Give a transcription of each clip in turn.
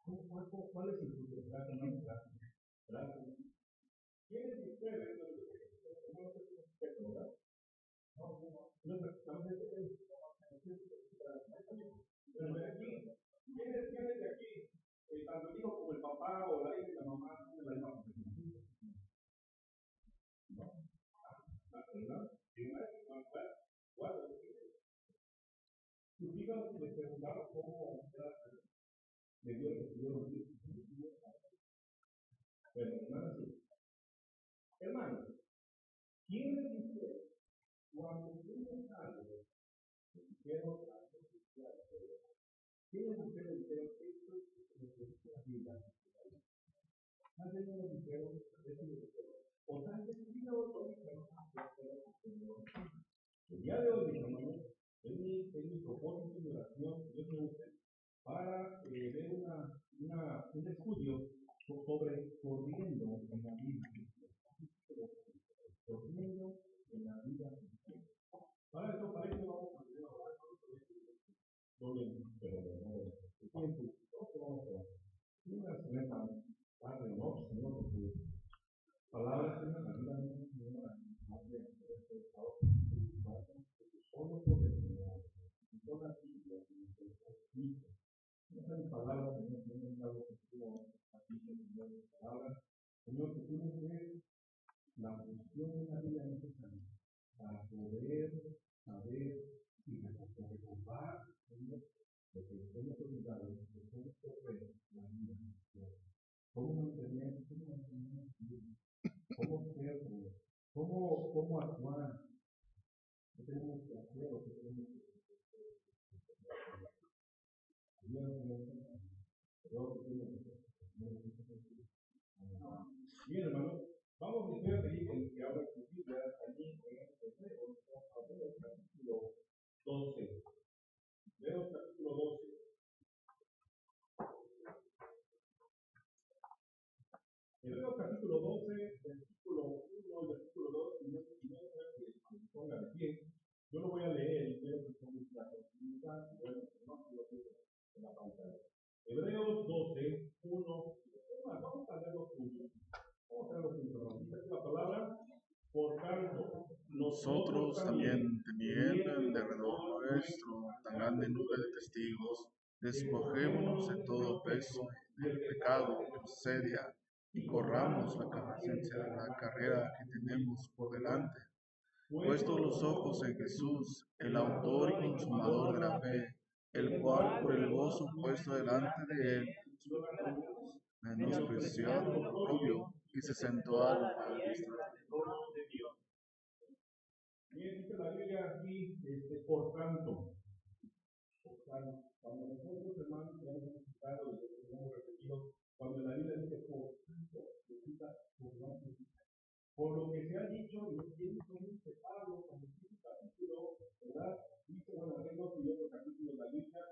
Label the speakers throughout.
Speaker 1: ¿Cuál es el futuro? Gracias, no, gracias. Gracias. ¿Quiénes de ustedes? No sé si es experto, ¿verdad? No, estamos en pero de aquí, ¿quiénes de aquí? Tanto el hijo como el papá o la hija y la mamá son de la misma profesión. No, ¿verdad? ¿Cuál? Tus hijos les preguntaron cómo le dio el estudio. Bueno, hermanos, sí. Hermanos, ¿quiénes de ustedes, cuando tienen algo, dijeron algo social? ¿Quiénes de ustedes dijeron esto es la vida? Tal vez no lo dijeron, o tal vez sí lo dijeron. El día de hoy, hermanos, es mi propósito de oración, Dios me use, para ver un estudio sobre corriendo en la vida. Corriendo en la vida. Para eso vamos a tener ahora Padre, no, Señor, por tu palabra, Señor, ayúdame, Señor, a solo por el Señor, y toda la Biblia, no hay palabras, Señor, no hay algo que tú aquí, Señor, palabras, Señor, que tú nos des la función de la vida necesaria para poder saber y recordar, Señor, lo que hemos olvidado, de cómo correr la vida, cómo mantener, cómo ser, cómo actuar, qué tenemos que hacer o qué tenemos que hacer. Bien, hermanos, vamos a pedir que abra su Biblia allí en Hebreos, capítulo 12. Hebreos, capítulo 12. Hebreos, capítulo 12, versículo 1, versículo 2, y no que ponga de pie. Yo lo voy a leer y quiero que ponga la continuidad, bueno, no lo que en la pantalla. Hebreos 12, 1. Vamos a leerlo juntos. Vamos a leerlo juntos. Dice la palabra. Por tanto,
Speaker 2: nosotros también, teniendo en derredor nuestro tan grande nube de testigos, despojémonos de todo peso y del pecado que nos asedia, y corramos la carrera que tenemos por delante. Puestos los ojos en Jesús, el autor y consumador de la fe, el cual por el gozo puesto delante de él, menospreció el oprobio y se sentó a la diestra.
Speaker 1: Bien, dice la Biblia aquí, por tanto, cuando nosotros, hermanos, ya hemos explicado y lo hemos repetido, cuando la Biblia dice por tanto, significa por lo que se ha dicho, y lo que dice Pablo, cuando dice el capítulo, ¿verdad? Dice, bueno, tengo y otro capítulo de la Biblia,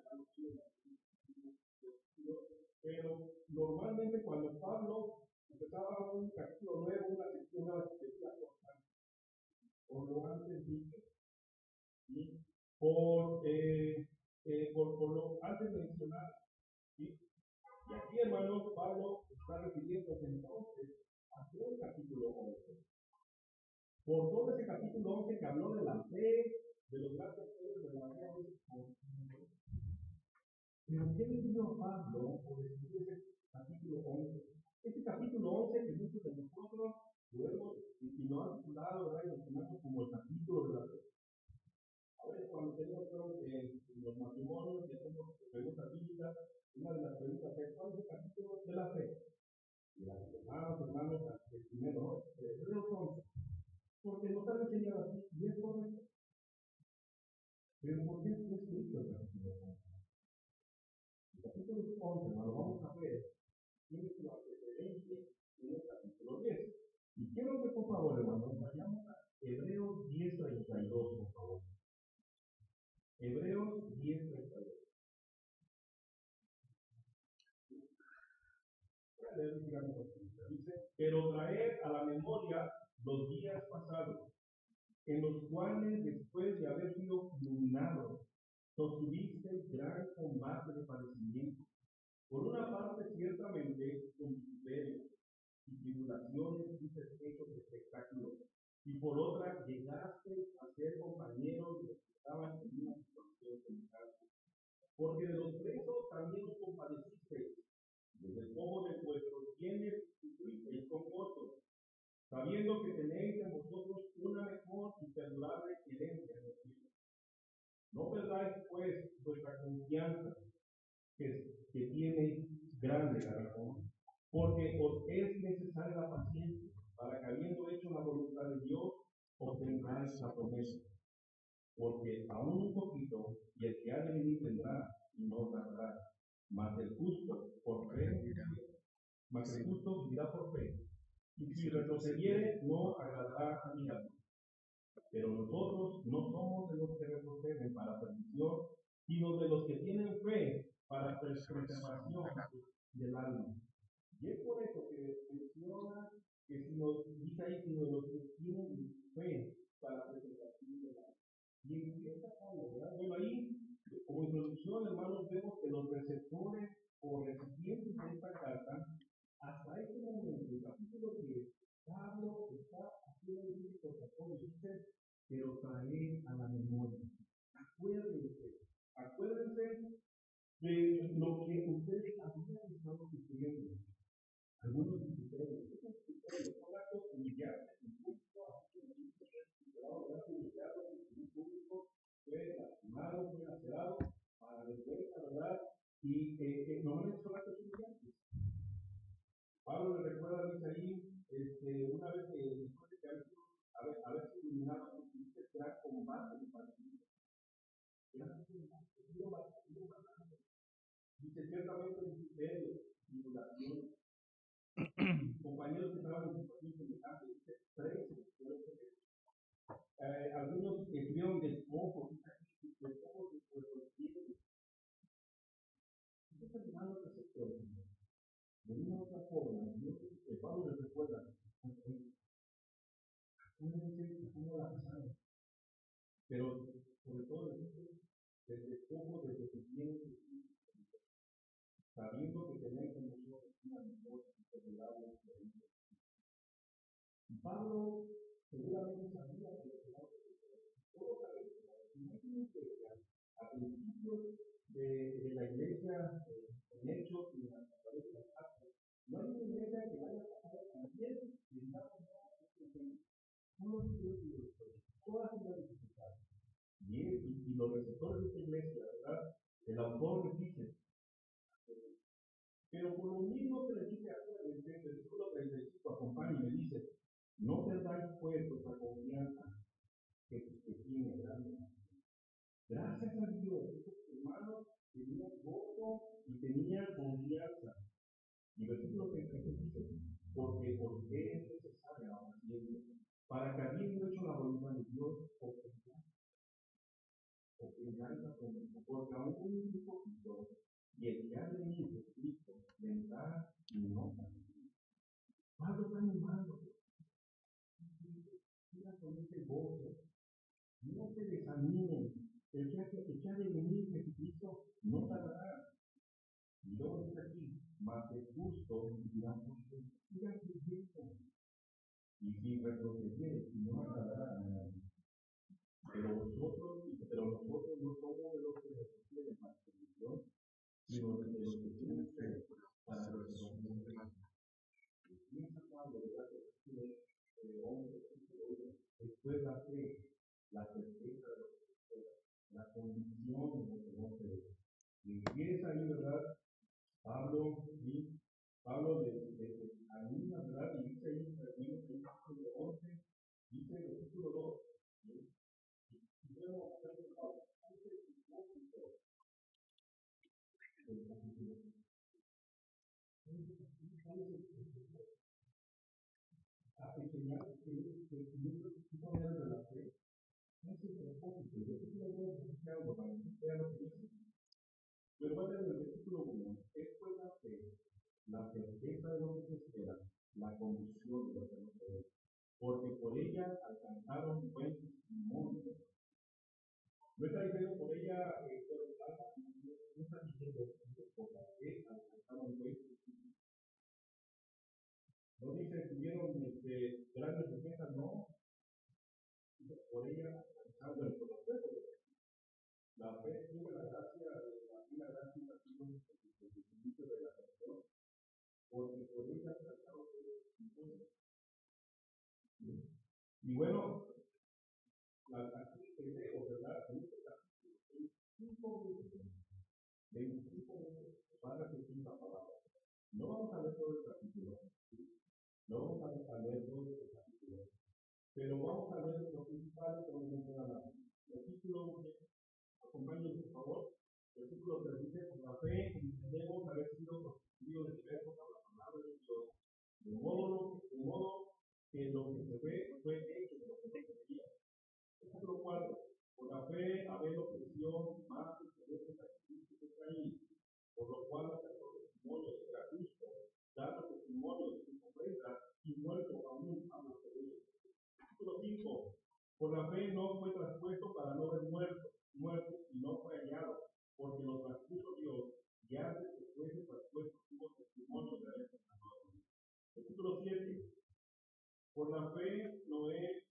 Speaker 1: pero normalmente cuando Pablo empezaba un capítulo nuevo, una sección nueva, decía por lo antes dicho, ¿sí? por lo antes mencionado, ¿sí? Y aquí, hermanos, Pablo está refiriéndose entonces a todo el capítulo 11. Por todo ese capítulo 11 que habló de la fe, de los grandes poderes de la fe, pero ¿qué le dio Pablo por escribir ese capítulo 11? Este capítulo 11 que muchos de nosotros lo hemos y lo han titulado, ¿verdad? Como el capítulo de la fe. A veces cuando tenemos los matrimonios y hacemos preguntas bíblicas, una de las preguntas es ¿cuál es el capítulo de la fe? Y las hermanos, el primero, Hebreos 11. Porque nos han enseñado así, y es correcto. Pero ¿por qué es escrito el capítulo 11? El capítulo 11, lo vamos a ver, tiene su antecedente en el capítulo 10. Y quiero que por favor, hermanos, vayamos a Hebreos 10:32, por favor. Hebreos 10:32. Dice, pero traer a la memoria los días pasados, en los cuales después de haber sido iluminados, sostuviste gran combate de padecimiento, por una parte ciertamente con vituperio y tribulaciones y festejos de espectáculo, y por otra llegaste a ser compañeros de los que estaban en una situación semejante. Porque de los presos también os compadecisteis, desde el poco de vuestros bienes sufristeis con gozo, sabiendo que tenéis en vosotros una mejor y perdurable herencia en los cielos. No perdáis, pues, vuestra confianza, que tiene grande galardón, porque os es necesaria la paciencia, para que habiendo hecho la voluntad de Dios, obtengáis la promesa. Porque aún un poquito, y el que ha de venir vendrá, y no tardará. Mas el justo vivirá por fe. Y si retrocediere, no agradará a mi alma. Pero nosotros no somos de los que retroceden para perdición, sino de los que tienen fe para preservación del alma. Y es por eso que menciona que si nos dice ahí, sino de los que tienen fe para preservación del alma. Y empieza Pablo, ¿verdad? Bueno, ahí, como introducción, hermanos, vemos que los receptores o recipientes de esta carta, hasta este momento, el capítulo 10, Pablo está haciendo un recordatorio, dice, pero traer a la memoria. Acuérdense de lo que ustedes habían estado sufriendo. Algunos de ustedes, son actos humillantes, fue lastimado, fue lacerado, para después, la verdad, y normalmente son actos humillantes. Pablo le recuerda, dice ahí, una vez que después de que haber sido iluminado, dice que era combate de partido. Dice ciertamente en vituperio, tribulación, compañeros que estaban en situación semejante, dice presos, algunos estuvieron despojos, despojos de vuestros bienes. Estos hermanos receptores, de una u otra forma, Pablo les recuerda, acuérdense cómo la pasaron, pero sobre todo les dice, el despojo de lo que tienen, sabiendo que tenéis en vosotros una mejor y perdurable experiencia. Y Pablo seguramente sabía que los hermanos todos sabemos, imagínense a principios de la iglesia en Hechos y en las paredes de las cartas, no hay una iglesia que vaya a pasar a 10 y estamos todas las dificultades. Y los receptores de esta iglesia, ¿verdad? El autor les dice, pero por lo mismo que les dice en el versículo 35, acompaña y me dice, no perdáis pues vuestra confianza, que tiene grande. Gracias a Dios, estos hermanos tenían gozo y tenían confianza. Y el versículo 36 dice, porque os es necesaria la paciencia, para que habiendo hecho la voluntad de Dios, obtengáis la promesa. Porque aún un poquito, y el que ha de venir de Cristo vendrá y no tardará. Pablo está animando. Sigan con ese gozo. No se desanimen. El que ha de venir de Cristo no tardará. Y luego dice aquí, mas el justo vivirá por fe. Sigan creyendo. Y si retrocediere, no tardará. Pero nosotros no somos de los que retroceden para perdición, sino de los que tienen fe para resurrección del alma. Piensa Pablo, ¿verdad? Después la fe, la certeza de lo que se espera, la convicción de lo que no se ve. Y empieza ahí, ¿verdad? Pablo le anima, ¿verdad? Y dice ahí, en el versículo 11, dice el versículo 2, y luego hacer de Pablo, antes de del capítulo. A enseñar que no de la fe, no es el propósito. Yo te voy a decir algo para que vean lo que dice. Pero va a tener el versículo 1, es pues la fe, la certeza de lo que se espera, la convicción de lo que no se ve. Porque por ella alcanzaron buen testimonio. No está diciendo por ella, no está diciendo cosas que alcanzaron buen de grandes riquezas, no. Por ella, alcanzando el conocimiento. La fe tiene la gracia, la gracia nativa desde el inicio de la creación, porque por ella alcanzaron el. Y bueno, aquí tenemos, ¿verdad? En este capítulo, 25 minutos para decir la palabra. No vamos a leer todo el capítulo, ¿sí? No vamos a leer todo el capítulo, pero vamos a leer los principales que vamos a encontrar. El título, acompáñenme por favor. El título 3 dice: por la fe entendemos haber sido constituidos de diversos a la palabra de Dios, de modo que lo que se ve fue hecho de lo que no se veía. Capítulo 4. Por la fe Abel ofreció más excelente sacrificio que Caín, por lo cual aceptó testimonio de que era justo, dando testimonio de su ofrenda y muerto aún habla de él. Capítulo 5. Por la fe no fue traspuesto para no haber muerto, y no fue hallado, porque lo traspuso Dios, y antes que fuese traspuesto tuvo testimonio de haber pecado. Capítulo 7. Por la fe Noé,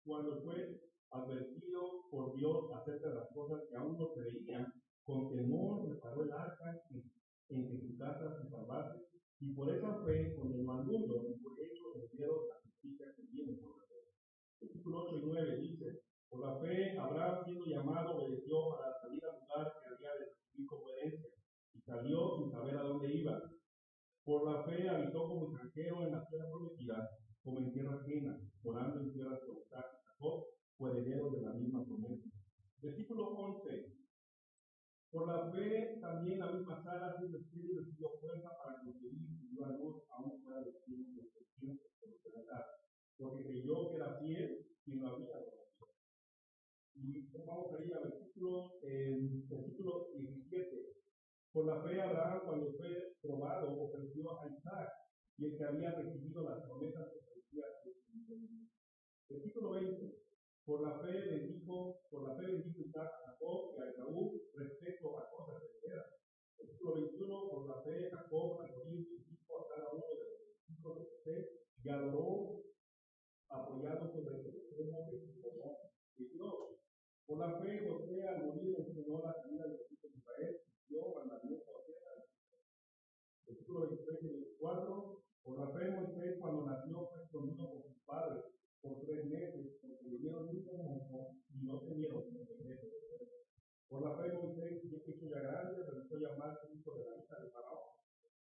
Speaker 1: cuando fue advertido por Dios acerca de las cosas que aún no se veían, con temor reparó el arca en que su casa se salvase, y por esa fe condenó al mundo, y por ello recibieron la justicia que viene por la fe. Versículo 8 y 9 dice: por la fe Abraham, siendo llamado, obedeció para salir al lugar que había de recibir como herencia, y salió sin saber a dónde iba. Por la fe habitó como extranjero en la tierra prometida, como en tierra ajena, morando en tierra de Isaac y Jacob, fue heredero de la misma promesa. Versículo 11. Por la fe también la misma Sara, siendo estéril, recibió fuerza para concebir y dio a luz aún fuera de tiempo de tiempo de la edad, porque creyó que era fiel y no había prometido. Y vamos a ir al versículo 17. Por la fe Abraham, cuando fue probado, ofreció a Isaac, y el que había recibido las promesas ofrecía a su hijo. Versículo 20. Por la fe bendijo Isaac a Jacob y a Esaú respecto a cosas herederas. Versículo 21. Por la fe Jacob adquirió bendijo a cada uno de los hijos de José y adoró apoyado sobre el extremo de su poder. 22. Por la fe José al morir enseñó la salida de los hijos de Israel y dio mandamiento a tierra. Versículo 23 y 24. Por la fe Moisés, cuando nació, fue escondido por sus padres por 3 meses, porque le dieron mucho enojo y no temieron el secreto de Dios. Por la fe Moisés, ya hecho ya grande, realizó llamarse hijo de la hija de Faraón.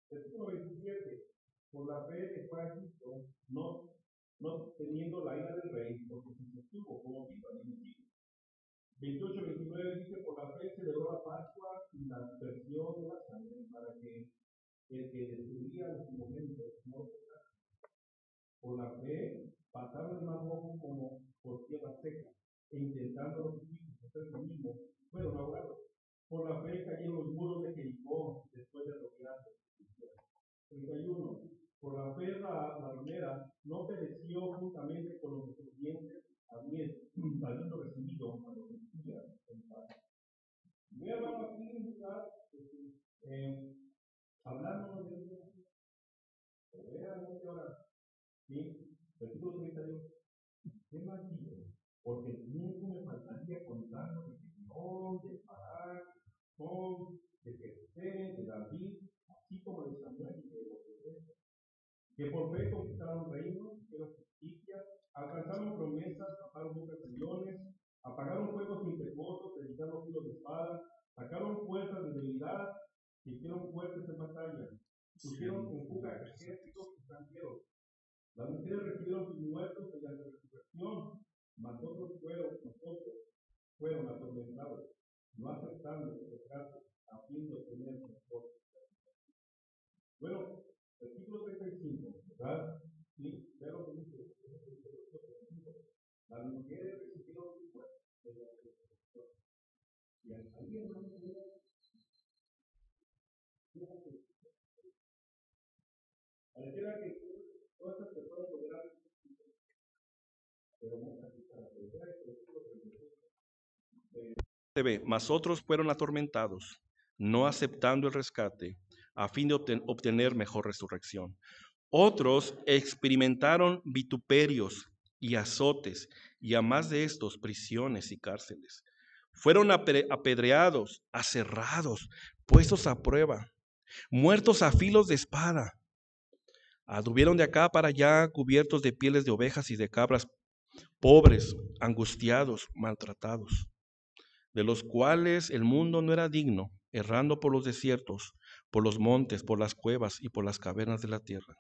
Speaker 1: Versículo 27. Por la fe dejó a Egipto, no teniendo la ira del rey, porque se sostuvo como vivo al enemigo. 28-29 dice: por la fe celebró la Pascua y la aspersión de la sangre, para que el que destruía los primogénitos no pecase. Por la fe pasaron el mar rojo como por tierra seca, e intentando los egipcios hacer lo mismo, fueron ahogados. Por la fe cayeron los muros de Jericó después de rodearse. 31. Por la fe la ramera no pereció juntamente con los desobedientes, habiendo recibido a los espías en paz. Mi hermano, aquí está hablando de ahora. ¿Sí? Versículo 31. ¿Qué más dice? Porque el tiempo me faltaría contarnos de Gedeón, de Barak, de Jefté, de David, así como de Samuel y de los profetas, que por fe conquistaron reinos, hicieron justicia, alcanzaron promesas, taparon bocas de leones, apagaron fuegos impetuosos, dedicaron filos de espada, sacaron fuerzas de debilidad, hicieron fuertes en batalla, pusieron en fuga ejércitos extranjeros. Las mujeres recibieron sus muertos mediante resurrección, mas otros fueron atormentados, no aceptando el pecado, a fin de obtener mejor. Bueno, versículo 35, ¿verdad? Sí, vea lo que dice. Las mujeres recibieron sus muertos mediante resurrección. Y alguien no pareciera que todas estas personas lograron, pero no así para mas otros fueron atormentados, no aceptando el rescate, a fin de obtener mejor resurrección. Otros experimentaron vituperios y azotes, y a más de estos, prisiones y cárceles. Fueron apedreados, aserrados, puestos a prueba, muertos a filos de espada. Anduvieron de acá para allá cubiertos de pieles de ovejas y de cabras, pobres, angustiados, maltratados, de los cuales el mundo no era digno, errando por los desiertos, por los montes, por las cuevas y por las cavernas de la tierra.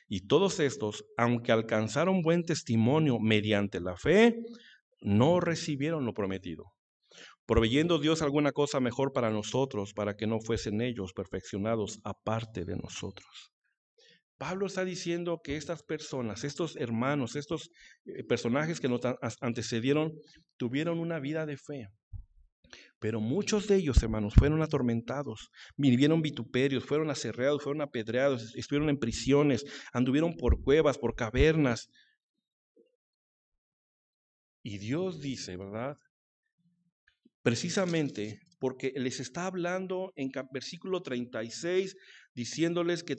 Speaker 1: Y todos estos, aunque alcanzaron buen testimonio mediante la fe, no recibieron lo prometido, proveyendo Dios alguna cosa mejor para nosotros, para que no fuesen ellos perfeccionados aparte de nosotros. Pablo está diciendo que estas personas, estos hermanos, estos personajes que nos antecedieron, tuvieron una vida de fe. Pero muchos de ellos, hermanos, fueron atormentados, vivieron vituperios, fueron aserreados, fueron apedreados, estuvieron en prisiones, anduvieron por cuevas, por cavernas. Y Dios dice, ¿verdad? Precisamente porque les está hablando en versículo 36, diciéndoles que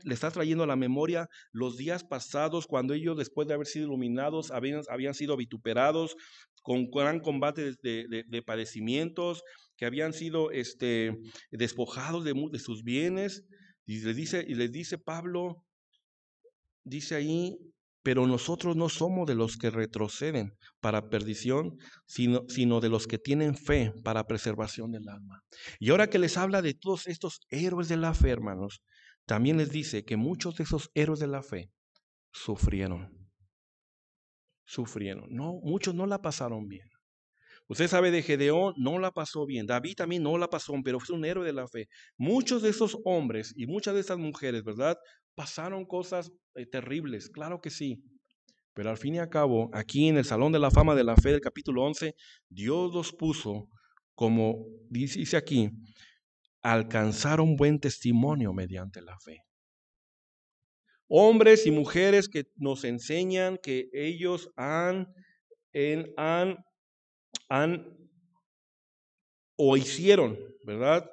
Speaker 1: le está trayendo a la memoria los días pasados, cuando ellos, después de haber sido iluminados, habían sido vituperados, con gran combate de padecimientos, que habían sido despojados de sus bienes. Y les dice Pablo, dice ahí, pero nosotros no somos de los que retroceden para perdición, sino de los que tienen fe para preservación del alma. Y ahora que les habla de todos estos héroes de la fe, hermanos, también les dice que muchos de esos héroes de la fe sufrieron. No, muchos no la pasaron bien. Usted sabe de Gedeón, no la pasó bien. David también no la pasó, pero fue un héroe de la fe. Muchos de esos hombres y muchas de esas mujeres, ¿verdad? Pasaron cosas terribles, claro que sí. Pero al fin y al cabo, aquí en el Salón de la Fama de la Fe del capítulo 11, Dios los puso, como dice aquí, alcanzaron buen testimonio mediante la fe. Hombres y mujeres que nos enseñan que ellos o hicieron, ¿verdad?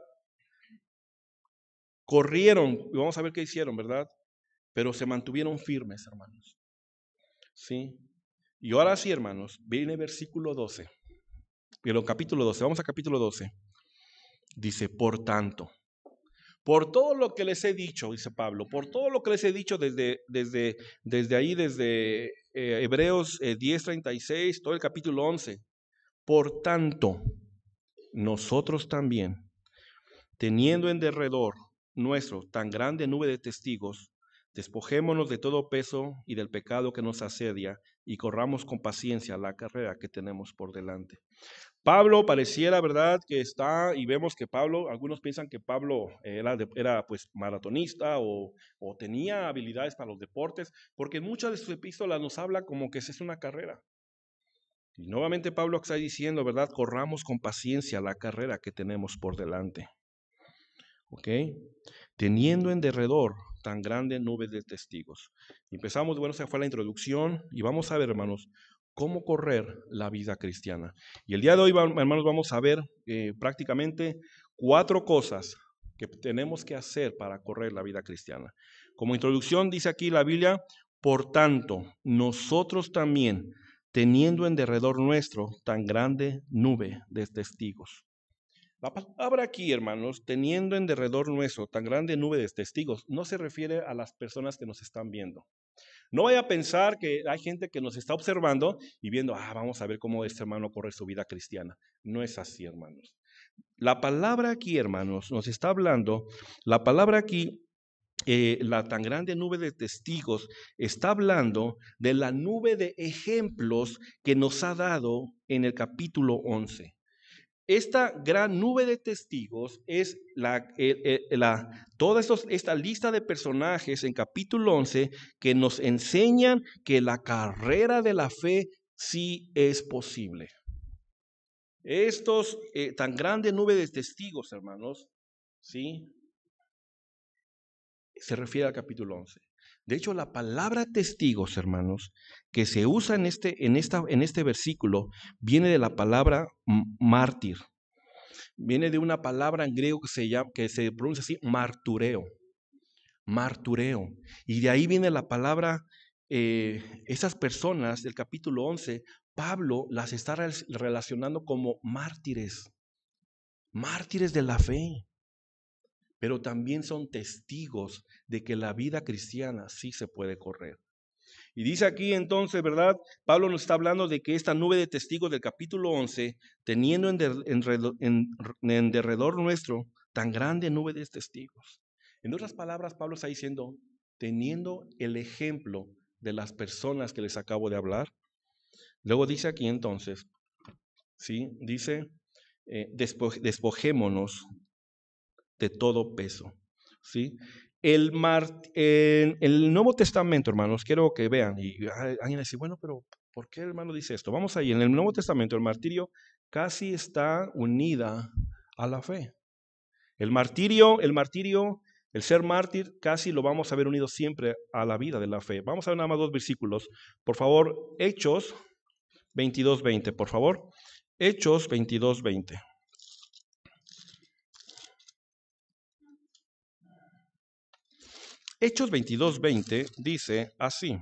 Speaker 1: Corrieron, y vamos a ver qué hicieron, ¿verdad? Pero se mantuvieron firmes, hermanos. ¿Sí? Y ahora sí, hermanos, viene versículo 12. Pero capítulo 12, vamos a capítulo 12. Dice, por tanto, por todo lo que les he dicho, dice Pablo, por todo lo que les he dicho desde Hebreos 10:36, todo el capítulo 11. Por tanto, nosotros también, teniendo en derredor nuestro tan grande nube de testigos, despojémonos de todo peso y del pecado que nos asedia y corramos con paciencia la carrera que tenemos por delante. Pablo pareciera, ¿verdad?, que está, y vemos que Pablo, algunos piensan que Pablo era pues maratonista o tenía habilidades para los deportes, porque en muchas de sus epístolas nos habla como que es una carrera. Y nuevamente Pablo está diciendo, ¿verdad?, corramos con paciencia la carrera que tenemos por delante. ¿Ok? Teniendo en derredor tan grande nube de testigos. Empezamos, bueno, esa fue la introducción y vamos a ver, hermanos, cómo correr la vida cristiana. Y el día de hoy, hermanos, vamos a ver prácticamente 4 cosas que tenemos que hacer para correr la vida cristiana. Como introducción dice aquí la Biblia, por tanto, nosotros también, teniendo en derredor nuestro tan grande nube de testigos. La palabra aquí, hermanos, teniendo en derredor nuestro tan grande nube de testigos, no se refiere a las personas que nos están viendo. No vaya a pensar que hay gente que nos está observando y viendo, vamos a ver cómo este hermano corre su vida cristiana. No es así, hermanos. La palabra aquí, hermanos, nos está hablando, la palabra aquí, la tan grande nube de testigos, está hablando de la nube de ejemplos que nos ha dado en el capítulo 11. Esta gran nube de testigos es esta lista de personajes en capítulo 11 que nos enseñan que la carrera de la fe sí es posible. Estos tan grande nube de testigos, hermanos, ¿sí?, se refiere al capítulo 11. De hecho, la palabra testigos, hermanos, que se usa en este versículo, viene de la palabra mártir. Viene de una palabra en griego que se pronuncia así, martureo. martureo. Y de ahí viene la palabra, esas personas del capítulo 11, Pablo las está relacionando como mártires, mártires de la fe, pero también son testigos de que la vida cristiana sí se puede correr. Y dice aquí entonces, ¿verdad? Pablo nos está hablando de que esta nube de testigos del capítulo 11, teniendo en derredor nuestro tan grande nube de testigos. En otras palabras, Pablo está diciendo, teniendo el ejemplo de las personas que les acabo de hablar. Luego dice aquí entonces, ¿sí? Dice, despojémonos de todo peso, ¿sí? En el Nuevo Testamento, hermanos, quiero que vean, y alguien dice, bueno, pero ¿por qué el hermano dice esto? Vamos ahí, en el Nuevo Testamento el martirio casi está unida a la fe. El ser mártir, casi lo vamos a ver unido siempre a la vida de la fe. Vamos a ver nada más 2 versículos. Por favor, Hechos 22:20, por favor. Hechos 22:20. Hechos 22:20 dice así.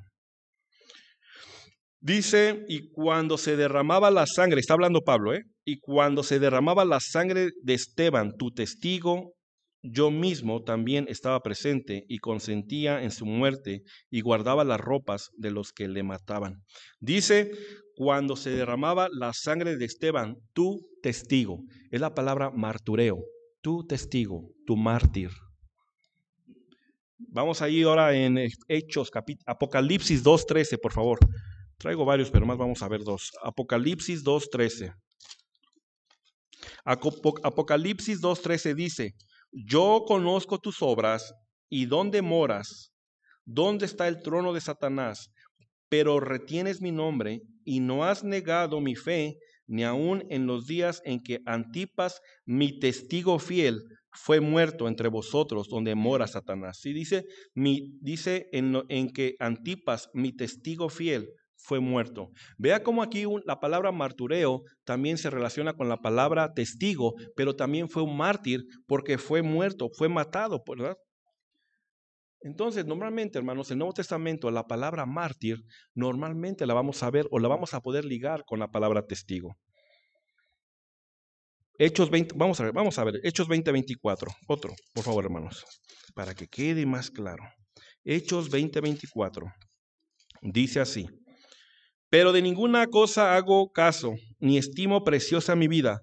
Speaker 1: Dice, y cuando se derramaba la sangre, está hablando Pablo, y cuando se derramaba la sangre de Esteban, tu testigo, yo mismo también estaba presente y consentía en su muerte y guardaba las ropas de los que le mataban. Dice, cuando se derramaba la sangre de Esteban, tu testigo. Es la palabra martureo, tu testigo, tu mártir. Vamos ahí ahora en Hechos, Apocalipsis 2:13, por favor. Traigo varios, pero más vamos a ver 2. Apocalipsis 2:13. Apocalipsis 2:13 dice, yo conozco tus obras y dónde moras, dónde está el trono de Satanás, pero retienes mi nombre y no has negado mi fe, ni aun en los días en que Antipas, mi testigo fiel, fue muerto entre vosotros, donde mora Satanás. Sí, dice en que Antipas, mi testigo fiel, fue muerto. Vea cómo aquí la palabra martureo también se relaciona con la palabra testigo, pero también fue un mártir porque fue muerto, fue matado, ¿verdad? Entonces, normalmente, hermanos, en el Nuevo Testamento, la palabra mártir, normalmente la vamos a ver o la vamos a poder ligar con la palabra testigo. Hechos 20, vamos a ver, Hechos 20:24, otro, por favor, hermanos, para que quede más claro. Hechos 20:24, dice así, pero de ninguna cosa hago caso, ni estimo preciosa mi vida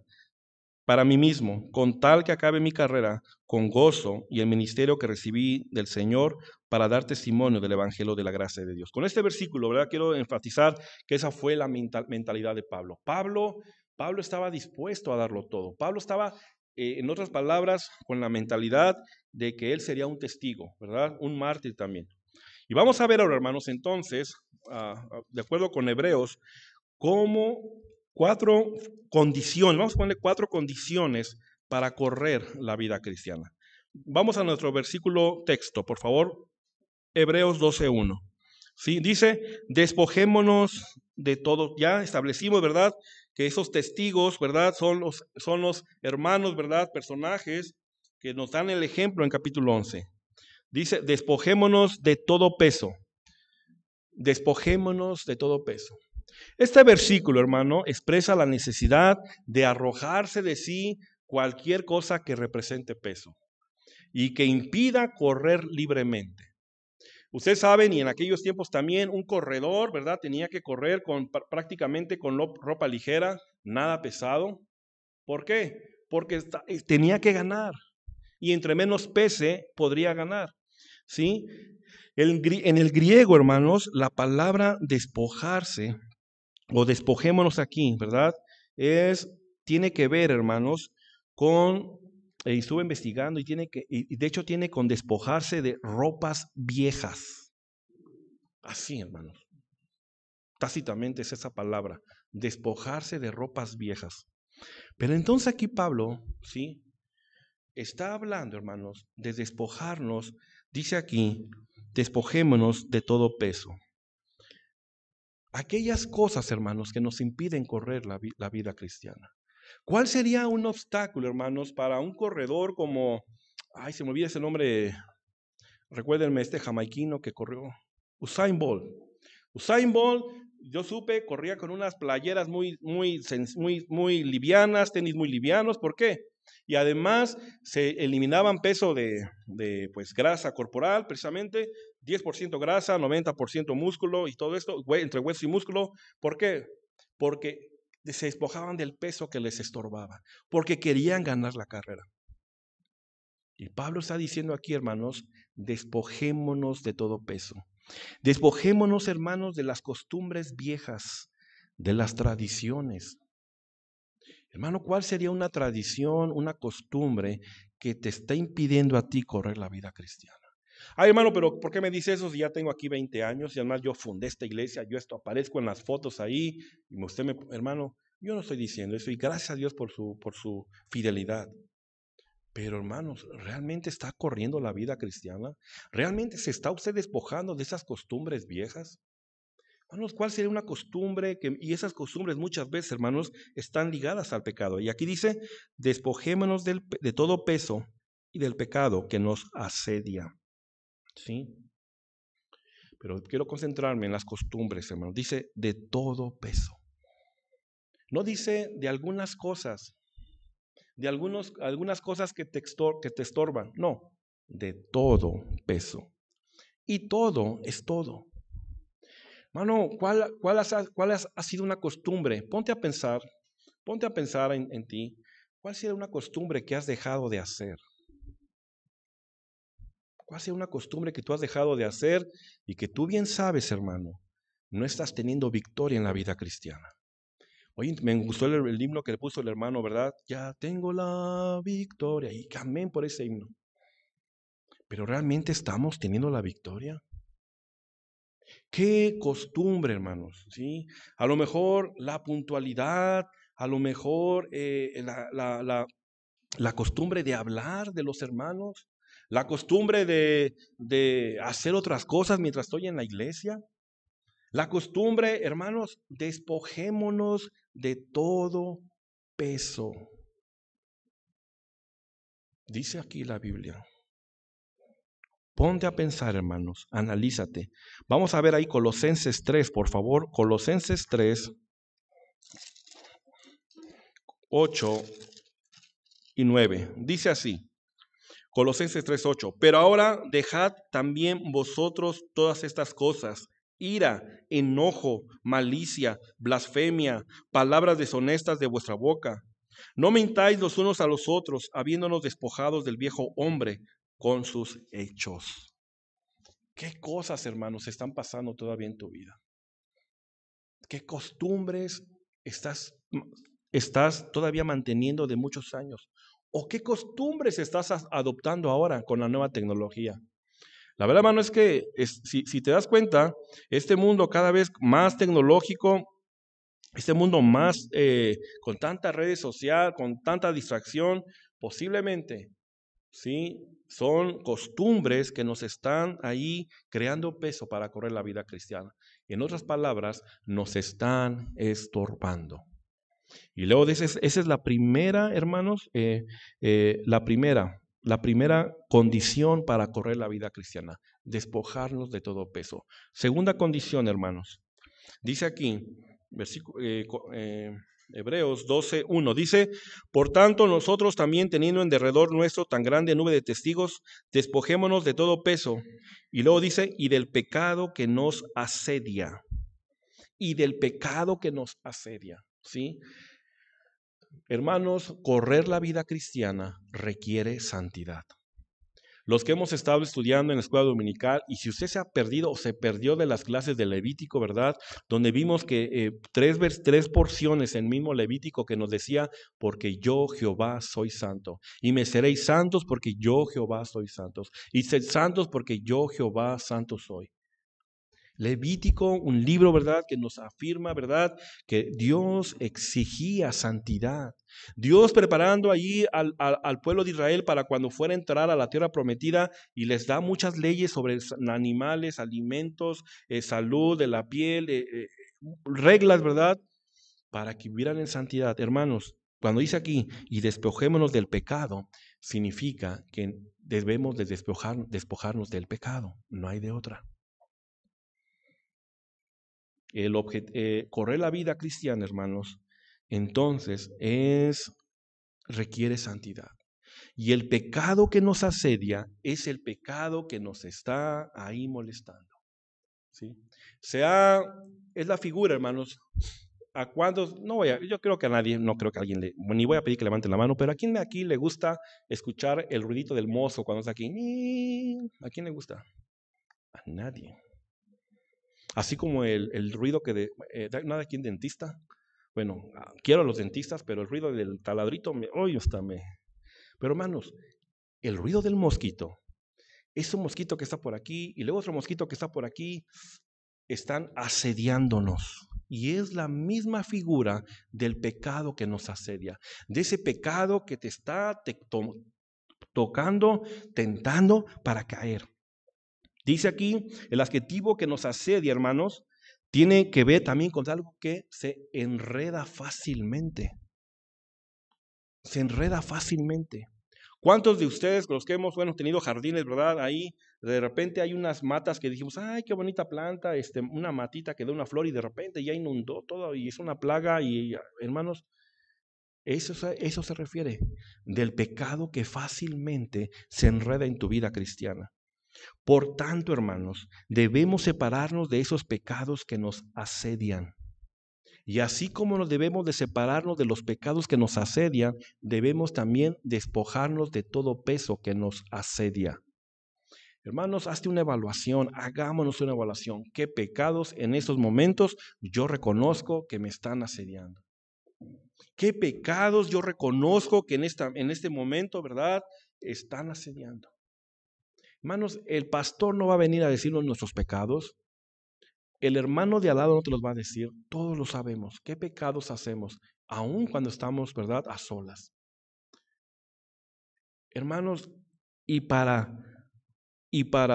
Speaker 1: para mí mismo, con tal que acabe mi carrera con gozo y el ministerio que recibí del Señor para dar testimonio del Evangelio de la gracia de Dios. Con este versículo, ¿verdad? Quiero enfatizar que esa fue la mentalidad de Pablo. Pablo estaba dispuesto a darlo todo. Pablo estaba, en otras palabras, con la mentalidad de que él sería un testigo, ¿verdad? Un mártir también. Y vamos a ver ahora, hermanos, entonces, de acuerdo con Hebreos, cómo 4 condiciones, vamos a ponerle 4 condiciones para correr la vida cristiana. Vamos a nuestro versículo texto, por favor, Hebreos 12:1. ¿Sí? Dice, despojémonos de todo. Ya establecimos, ¿verdad?, que esos testigos, ¿verdad?, son los hermanos, ¿verdad?, personajes que nos dan el ejemplo en capítulo 11. Dice, despojémonos de todo peso. Despojémonos de todo peso. Este versículo, hermano, expresa la necesidad de arrojarse de sí cualquier cosa que represente peso y que impida correr libremente. Ustedes saben, y en aquellos tiempos también, un corredor, ¿verdad?, tenía que correr prácticamente con ropa ligera, nada pesado. ¿Por qué? Porque tenía que ganar. Y entre menos pese, podría ganar. ¿Sí? En el griego, hermanos, la palabra despojarse o despojémonos aquí, ¿verdad? Tiene que ver, hermanos, con, estuve investigando y de hecho tiene con despojarse de ropas viejas. Así, hermanos. Tácitamente es esa palabra, despojarse de ropas viejas. Pero entonces aquí Pablo, ¿sí?, está hablando, hermanos, de despojarnos, dice aquí, despojémonos de todo peso. Aquellas cosas, hermanos, que nos impiden correr la vida cristiana. ¿Cuál sería un obstáculo, hermanos, para un corredor como, se me olvida ese nombre, recuérdenme este jamaiquino que corrió, Usain Bolt. Usain Bolt, yo supe, corría con unas playeras muy livianas, tenis muy livianos. ¿Por qué? Y además se eliminaban peso de pues, grasa corporal, precisamente, 10% grasa, 90% músculo y todo esto, entre hueso y músculo. ¿Por qué? Porque se despojaban del peso que les estorbaba, porque querían ganar la carrera. Y Pablo está diciendo aquí, hermanos, despojémonos de todo peso. Despojémonos, hermanos, de las costumbres viejas, de las tradiciones. Hermano, ¿cuál sería una tradición, una costumbre que te está impidiendo a ti correr la vida cristiana? Ay, hermano, pero ¿por qué me dice eso si ya tengo aquí 20 años y además yo fundé esta iglesia, yo aparezco en las fotos ahí y usted hermano, yo no estoy diciendo eso y gracias a Dios por su fidelidad. Pero hermanos, ¿realmente está corriendo la vida cristiana? ¿Realmente se está usted despojando de esas costumbres viejas? Hermanos, ¿cuál sería una costumbre? Y esas costumbres muchas veces, hermanos, están ligadas al pecado. Y aquí dice, despojémonos de todo peso y del pecado que nos asedia. ¿Sí? Pero quiero concentrarme en las costumbres, hermanos. Dice, de todo peso. No dice de algunas cosas. De algunas cosas que te estorban. No, de todo peso. Y todo es todo. Hermano, ¿cuál ha sido una costumbre? Ponte a pensar en ti. ¿Cuál sería una costumbre que has dejado de hacer? ¿Cuál sería una costumbre que tú has dejado de hacer y que tú bien sabes, hermano, no estás teniendo victoria en la vida cristiana? Oye, me gustó el himno que le puso el hermano, ¿verdad? Ya tengo la victoria. Y amén por ese himno. Pero ¿realmente estamos teniendo la victoria? ¿Qué costumbre, hermanos? ¿Sí? A lo mejor la puntualidad, a lo mejor la costumbre de hablar de los hermanos, la costumbre de hacer otras cosas mientras estoy en la iglesia. La costumbre, hermanos, despojémonos de todo peso. Dice aquí la Biblia. Ponte a pensar, hermanos, analízate. Vamos a ver ahí Colosenses 3, por favor. Colosenses 3, 8 y 9. Dice así. Colosenses 3, 8. Pero ahora dejad también vosotros todas estas cosas: ira, enojo, malicia, blasfemia, palabras deshonestas de vuestra boca. No mintáis los unos a los otros, habiéndonos despojados del viejo hombre con sus hechos. ¿Qué cosas, hermanos, están pasando todavía en tu vida? ¿Qué costumbres estás todavía manteniendo de muchos años? ¿O qué costumbres estás adoptando ahora con la nueva tecnología? La verdad, hermano, es que si te das cuenta, este mundo cada vez más tecnológico, este mundo más con tanta redes social, con tanta distracción, posiblemente, ¿sí? Son costumbres que nos están ahí creando peso para correr la vida cristiana. En otras palabras, nos están estorbando. Y luego esa es la primera, hermanos, la primera condición para correr la vida cristiana, despojarnos de todo peso. Segunda condición, hermanos, dice aquí, Hebreos 12:1, dice, por tanto nosotros también teniendo en derredor nuestro tan grande nube de testigos, despojémonos de todo peso. Y luego dice, y del pecado que nos asedia. Y del pecado que nos asedia, ¿sí? Hermanos, correr la vida cristiana requiere santidad. Los que hemos estado estudiando en la escuela dominical, y si usted se ha perdido o se perdió de las clases de Levítico, ¿verdad? Donde vimos que tres porciones en mismo Levítico que nos decía, porque yo Jehová soy santo, y me seréis santos porque yo Jehová soy santos, y sed santos porque yo Jehová santo soy. Levítico, un libro, ¿verdad?, que nos afirma, ¿verdad?, que Dios exigía santidad. Dios preparando allí al pueblo de Israel para cuando fuera a entrar a la tierra prometida, y les da muchas leyes sobre animales, alimentos, salud de la piel, reglas, ¿verdad?, para que vivieran en santidad. Hermanos, cuando dice aquí, y despojémonos del pecado, significa que debemos de despojarnos del pecado. No hay de otra. Correr la vida cristiana, hermanos, entonces requiere santidad. Y el pecado que nos asedia es el pecado que nos está ahí molestando. ¿Sí? Es la figura, hermanos. ¿A cuántos? Yo creo que a nadie, no creo que a alguien ni voy a pedir que levanten la mano, pero ¿a quién aquí le gusta escuchar el ruidito del mozo cuando está aquí? ¿A quién le gusta? A nadie. Así como el ruido que nada aquí en dentista. Bueno, quiero a los dentistas, pero el ruido del taladrito Pero hermanos, el ruido del mosquito, ese mosquito que está por aquí y luego otro mosquito que está por aquí, están asediándonos. Y es la misma figura del pecado que nos asedia, de ese pecado que te está tocando, tentando para caer. Dice aquí, el adjetivo que nos asedia, hermanos, tiene que ver también con algo que se enreda fácilmente. Se enreda fácilmente. ¿Cuántos de ustedes, los que hemos tenido jardines, verdad? Ahí de repente hay unas matas que dijimos, ay, qué bonita planta, una matita que da una flor y de repente ya inundó todo y es una plaga y hermanos, eso se refiere del pecado que fácilmente se enreda en tu vida cristiana. Por tanto, hermanos, debemos separarnos de esos pecados que nos asedian. Y así como nos debemos de separarnos de los pecados que nos asedian, debemos también despojarnos de todo peso que nos asedia. Hermanos, hazte una evaluación, hagámonos una evaluación. ¿Qué pecados en estos momentos yo reconozco que me están asediando? ¿Qué pecados yo reconozco que en este momento, verdad, están asediando? Hermanos, el pastor no va a venir a decirnos nuestros pecados. El hermano de al lado no te los va a decir. Todos lo sabemos. ¿Qué pecados hacemos? Aún cuando estamos, ¿verdad?, a solas. Hermanos, y para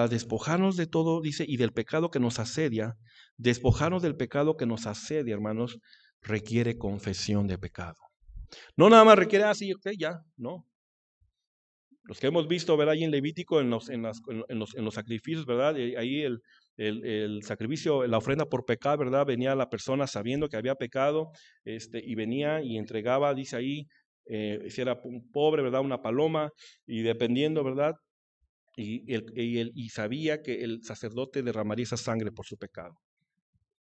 Speaker 1: despojarnos de todo, dice, y del pecado que nos asedia, despojarnos del pecado que nos asedia, hermanos, requiere confesión de pecado. No nada más requiere, sí, ok, ya, no. Los que hemos visto, ¿verdad? Ahí en Levítico, en los sacrificios, ¿verdad? Ahí el sacrificio, la ofrenda por pecado, ¿verdad? Venía la persona sabiendo que había pecado, y venía y entregaba, dice ahí, si era un pobre, ¿verdad? Una paloma, y dependiendo, ¿verdad? Y sabía que el sacerdote derramaría esa sangre por su pecado.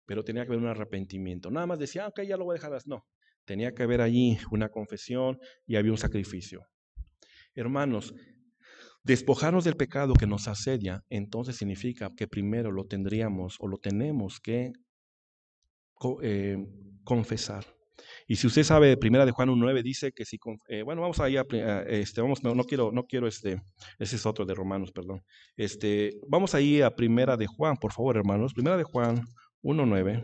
Speaker 1: Pero tenía que haber un arrepentimiento. Nada más decía, ok, ya lo voy a dejar. No, tenía que haber allí una confesión y había un sacrificio. Hermanos, despojarnos del pecado que nos asedia, entonces significa que primero lo tendríamos o lo tenemos que confesar. Y si usted sabe, primera de Juan 1:9 dice que si, vamos allá, no quiero ese es otro de Romanos, perdón. Vamos ahí a primera de Juan, por favor, hermanos. Primera de Juan 1:9.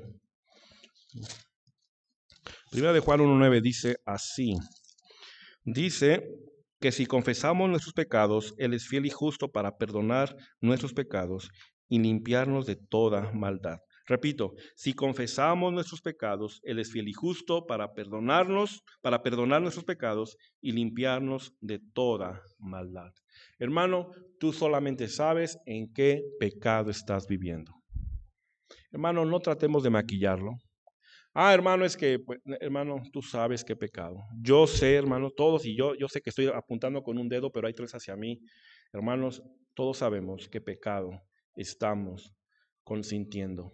Speaker 1: Primera de Juan 1:9 dice así. Dice que si confesamos nuestros pecados, Él es fiel y justo para perdonar nuestros pecados y limpiarnos de toda maldad. Repito, si confesamos nuestros pecados, Él es fiel y justo para perdonar nuestros pecados y limpiarnos de toda maldad. Hermano, tú solamente sabes en qué pecado estás viviendo. Hermano, no tratemos de maquillarlo. Hermano, es que, hermano, tú sabes qué pecado. Yo sé, hermano, todos, y yo sé que estoy apuntando con un dedo, pero hay tres hacia mí. Hermanos, todos sabemos qué pecado estamos consintiendo.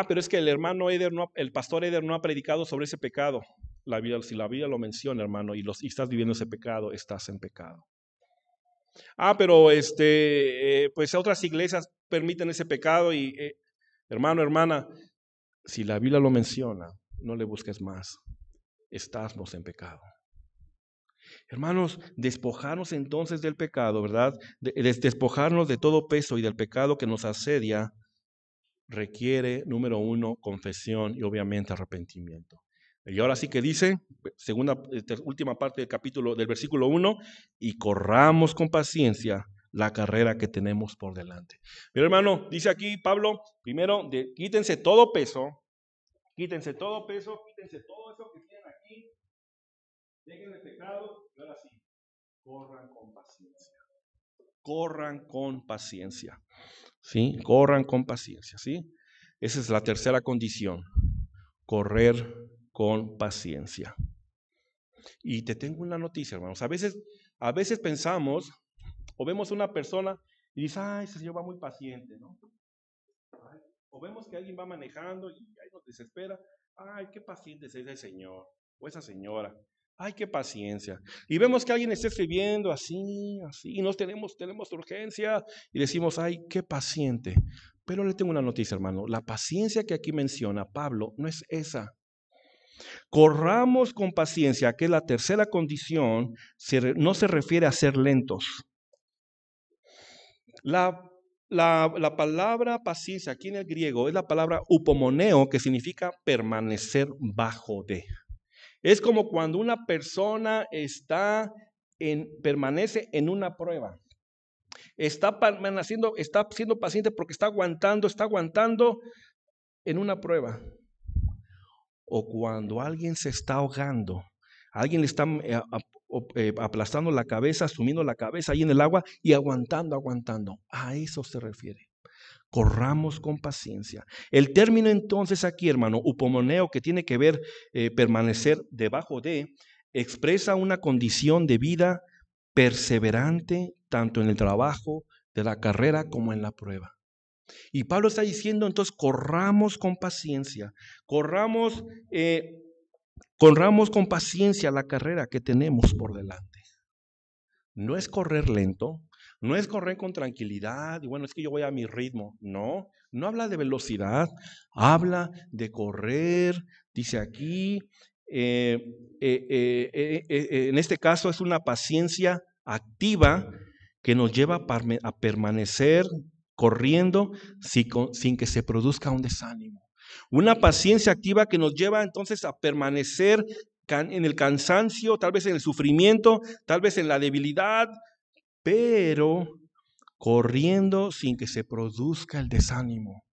Speaker 1: Pero es que el pastor Eder no ha predicado sobre ese pecado. Si la Biblia lo menciona, hermano, y estás viviendo ese pecado, estás en pecado. Pero pues otras iglesias permiten ese pecado y, hermano, hermana, si la Biblia lo menciona, no le busques más. Estamos en pecado. Hermanos, despojarnos entonces del pecado, ¿verdad? Despojarnos de todo peso y del pecado que nos asedia requiere, número 1, confesión y obviamente arrepentimiento. Y ahora sí que dice, última parte del versículo 1, y corramos con paciencia la carrera que tenemos por delante. Pero hermano, dice aquí Pablo, primero, quítense todo peso, quítense todo eso que tienen aquí, dejen el pecado, y ahora sí, corran con paciencia. Corran con paciencia. ¿Sí? Corran con paciencia. ¿Sí? Esa es la tercera condición. Correr con paciencia. Y te tengo una noticia, hermanos. A veces pensamos o vemos a una persona y dices, ay, ese señor va muy paciente, ¿no? O vemos que alguien va manejando y ahí nos desespera. Ay, qué paciente es ese señor o esa señora. Ay, qué paciencia. Y vemos que alguien está escribiendo así, y nos tenemos urgencia y decimos, ay, qué paciente. Pero le tengo una noticia, hermano. La paciencia que aquí menciona Pablo no es esa. Corramos con paciencia, que es la tercera condición, no se refiere a ser lentos. La palabra paciencia aquí en el griego es la palabra upomoneo, que significa permanecer bajo de. Es como cuando una persona permanece en una prueba. Está siendo paciente porque está aguantando en una prueba. O cuando alguien se está ahogando, alguien le está aplastando la cabeza, sumiendo la cabeza ahí en el agua y aguantando. A eso se refiere. Corramos con paciencia. El término entonces aquí, hermano, upomoneo, que tiene que ver permanecer debajo de, expresa una condición de vida perseverante tanto en el trabajo de la carrera como en la prueba. Y Pablo está diciendo, entonces, corramos con paciencia, corramos con paciencia la carrera que tenemos por delante. No es correr lento, no es correr con tranquilidad, y bueno, es que yo voy a mi ritmo. No habla de velocidad, habla de correr, dice aquí, en este caso es una paciencia activa que nos lleva a permanecer corriendo sin que se produzca un desánimo. Una paciencia activa que nos lleva entonces a permanecer en el cansancio, tal vez en el sufrimiento, tal vez en la debilidad, pero corriendo sin que se produzca el desánimo.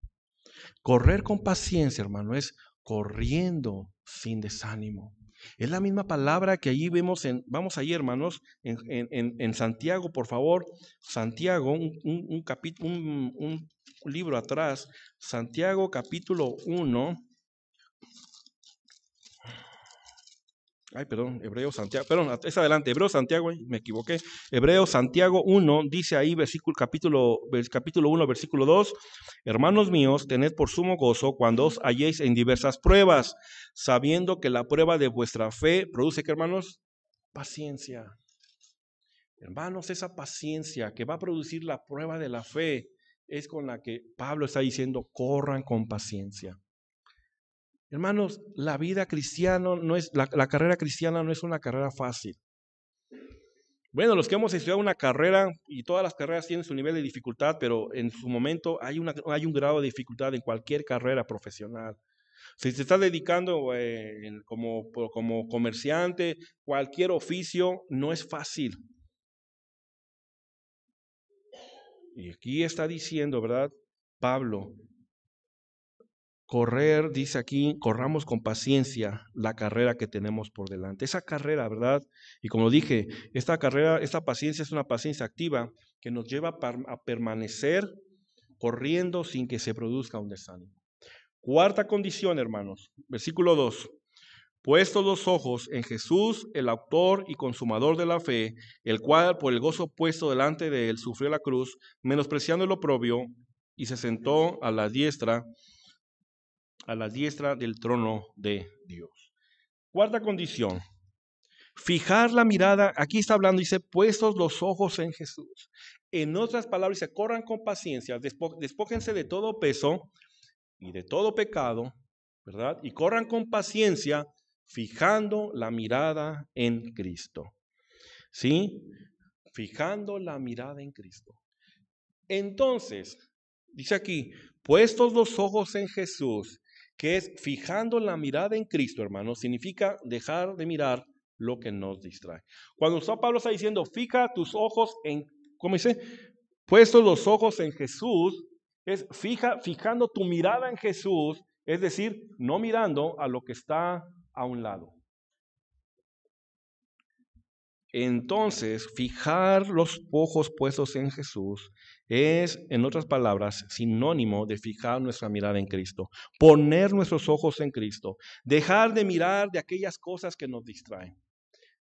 Speaker 1: Correr con paciencia, hermano, es corriendo sin desánimo. Es la misma palabra que allí vemos vamos allí, hermanos, en Santiago, por favor. Santiago, un libro atrás, Santiago capítulo 1. Hebreos Santiago, es adelante, Hebreos Santiago, me equivoqué. Hebreos Santiago 1, dice ahí, capítulo 1, versículo 2, hermanos míos, tened por sumo gozo cuando os halléis en diversas pruebas, sabiendo que la prueba de vuestra fe produce, ¿qué, hermanos? Paciencia. Hermanos, esa paciencia que va a producir la prueba de la fe es con la que Pablo está diciendo, corran con paciencia. Hermanos, la vida cristiana la carrera cristiana no es una carrera fácil. Bueno, los que hemos estudiado una carrera, y todas las carreras tienen su nivel de dificultad, pero en su momento hay un grado de dificultad en cualquier carrera profesional. Si te estás dedicando como comerciante, cualquier oficio, no es fácil. Y aquí está diciendo, ¿verdad? Pablo, correr, dice aquí, corramos con paciencia la carrera que tenemos por delante. Esa carrera, ¿verdad? Y como dije, esta paciencia es una paciencia activa que nos lleva a permanecer corriendo sin que se produzca un desánimo. Cuarta condición, hermanos, versículo 2. Puestos los ojos en Jesús, el autor y consumador de la fe, el cual por el gozo puesto delante de él sufrió la cruz, menospreciando el oprobio, y se sentó a la diestra del trono de Dios. Cuarta condición, fijar la mirada, aquí está hablando, dice, puestos los ojos en Jesús. En otras palabras, dice, corran con paciencia, despójense de todo peso y de todo pecado, ¿verdad? Y corran con paciencia, fijando la mirada en Cristo. ¿Sí? Fijando la mirada en Cristo. Entonces, dice aquí, puestos los ojos en Jesús, que es fijando la mirada en Cristo, hermano, significa dejar de mirar lo que nos distrae. Cuando Pablo está diciendo, fija tus ojos en, ¿cómo dice? Puestos los ojos en Jesús, es fijando tu mirada en Jesús, es decir, no mirando a lo que está a un lado. Entonces, fijar los ojos puestos en Jesús es, en otras palabras, sinónimo de fijar nuestra mirada en Cristo, poner nuestros ojos en Cristo, dejar de mirar de aquellas cosas que nos distraen,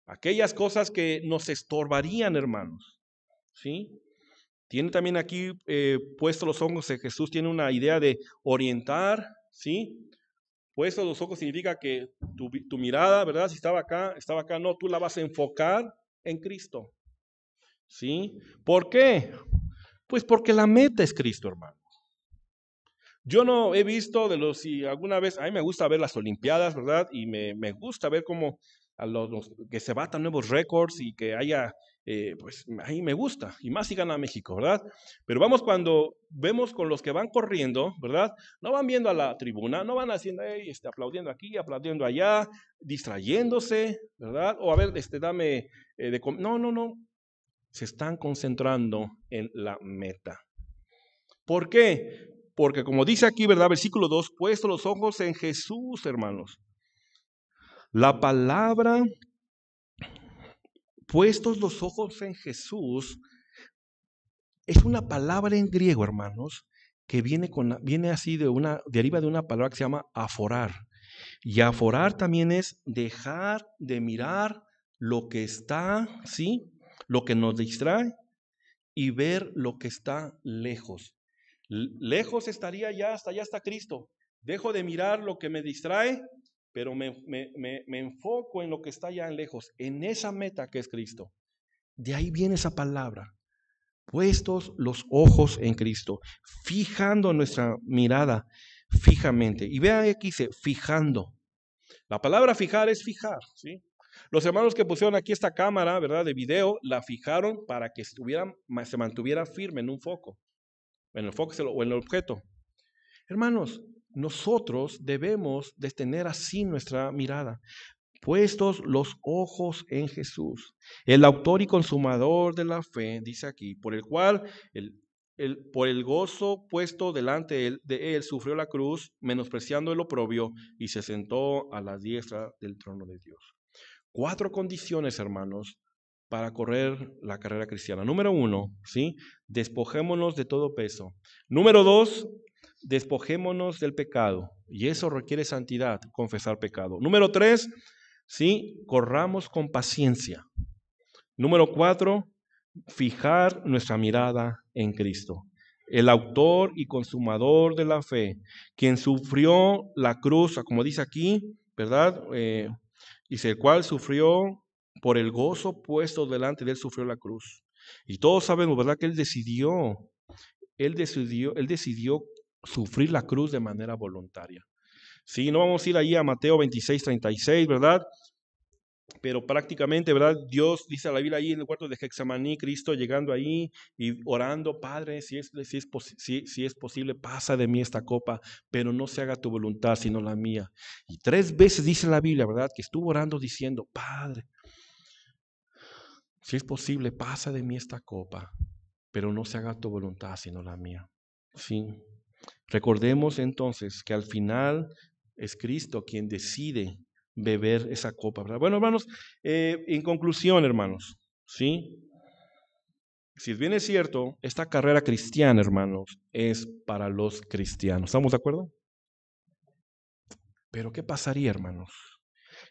Speaker 1: aquellas cosas que nos estorbarían, hermanos, ¿sí? Tiene también aquí puestos los ojos en Jesús, tiene una idea de orientar, ¿sí? Puestos los ojos significa que tu mirada, ¿verdad? Si estaba acá, no, tú la vas a enfocar en Cristo, ¿sí? ¿Por qué? Pues porque la meta es Cristo, hermano. Yo no he visto si alguna vez, a mí me gusta ver las Olimpiadas, ¿verdad? Y me gusta ver cómo a los que se batan nuevos récords y que haya, pues ahí me gusta, y más si gana México, ¿verdad? Pero cuando vemos con los que van corriendo, ¿verdad? No van viendo a la tribuna, no van haciendo, aplaudiendo aquí, aplaudiendo allá, distrayéndose, ¿verdad? O a ver, dame no. Se están concentrando en la meta. ¿Por qué? Porque como dice aquí, ¿verdad? Versículo 2, puesto los ojos en Jesús, hermanos. La palabra, puestos los ojos en Jesús, es una palabra en griego, hermanos, que viene así deriva de una palabra que se llama aforar. Y aforar también es dejar de mirar lo que está, ¿sí? Lo que nos distrae y ver lo que está lejos. Lejos estaría ya, hasta allá está Cristo. Dejo de mirar lo que me distrae, pero me enfoco en lo que está allá lejos, en esa meta que es Cristo. De ahí viene esa palabra. Puestos los ojos en Cristo, fijando nuestra mirada fijamente. Y vean aquí dice, fijando. La palabra fijar es fijar, ¿sí? Los hermanos que pusieron aquí esta cámara, ¿verdad? De video, la fijaron para que se mantuviera firme en un foco, en el foco o en el objeto. Hermanos, nosotros debemos de tener así nuestra mirada, puestos los ojos en Jesús, el autor y consumador de la fe, dice aquí, por el cual por el gozo puesto delante de él sufrió la cruz, menospreciando el oprobio, y se sentó a la diestra del trono de Dios. 4 condiciones, hermanos, para correr la carrera cristiana. Número 1, ¿sí? Despojémonos de todo peso. Número 2, despojémonos del pecado. Y eso requiere santidad, confesar pecado. Número 3, ¿sí? Corramos con paciencia. Número 4, fijar nuestra mirada en Cristo, el autor y consumador de la fe, quien sufrió la cruz, como dice aquí, ¿verdad? Dice, el cual sufrió por el gozo puesto delante de él, sufrió la cruz. Y todos sabemos, ¿verdad? Que él decidió sufrir la cruz de manera voluntaria. Sí, no vamos a ir ahí a Mateo 26:36, ¿verdad? Pero prácticamente, ¿verdad? Dios dice la Biblia ahí en el cuarto de Getsemaní, Cristo llegando ahí y orando, Padre, si es posible, pasa de mí esta copa, pero no se haga tu voluntad, sino la mía. Y 3 veces dice la Biblia, ¿verdad? Que estuvo orando diciendo, Padre, si es posible, pasa de mí esta copa, pero no se haga tu voluntad, sino la mía. Sí. Recordemos entonces que al final es Cristo quien decide beber esa copa, ¿verdad? Bueno, hermanos, en conclusión, hermanos, ¿sí? Si bien es cierto, esta carrera cristiana, hermanos, es para los cristianos. ¿Estamos de acuerdo? Pero ¿qué pasaría, hermanos?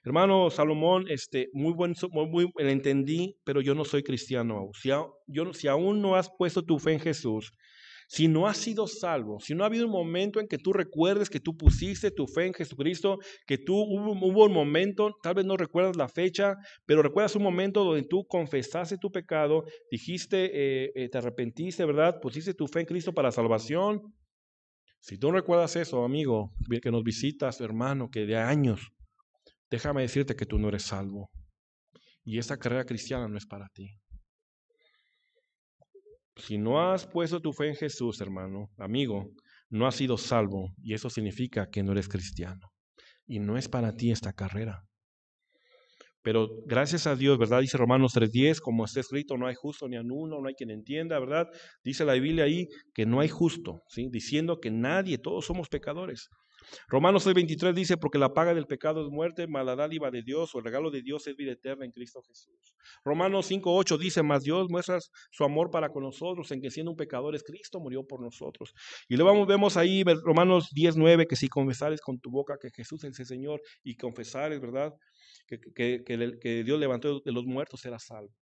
Speaker 1: Hermano Salomón, muy le entendí, pero yo no soy cristiano. Si aún no has puesto tu fe en Jesús, si no has sido salvo, si no ha habido un momento en que tú recuerdes que tú pusiste tu fe en Jesucristo, que hubo un momento, tal vez no recuerdas la fecha, pero recuerdas un momento donde tú confesaste tu pecado, dijiste, te arrepentiste, ¿verdad? Pusiste tu fe en Cristo para salvación. Si tú no recuerdas eso, amigo, que nos visitas, hermano, que de años, déjame decirte que tú no eres salvo. Y esta carrera cristiana no es para ti. Si no has puesto tu fe en Jesús, hermano, amigo, no has sido salvo y eso significa que no eres cristiano. Y no es para ti esta carrera. Pero gracias a Dios, ¿verdad? Dice Romanos 3:10, como está escrito, no hay justo ni a uno, no hay quien entienda, ¿verdad? Dice la Biblia ahí que no hay justo, ¿sí? Diciendo que nadie, todos somos pecadores. Romanos 6:23 dice, porque la paga del pecado es muerte, mas la dádiva de Dios o el regalo de Dios es vida eterna en Cristo Jesús. Romanos 5:8 dice, mas Dios muestra su amor para con nosotros, en que siendo un pecador Cristo murió por nosotros. Y luego vemos ahí Romanos 10:9, que si confesares con tu boca que Jesús es el Señor y confesares, ¿verdad?, que Dios levantó de los muertos, serás salvo.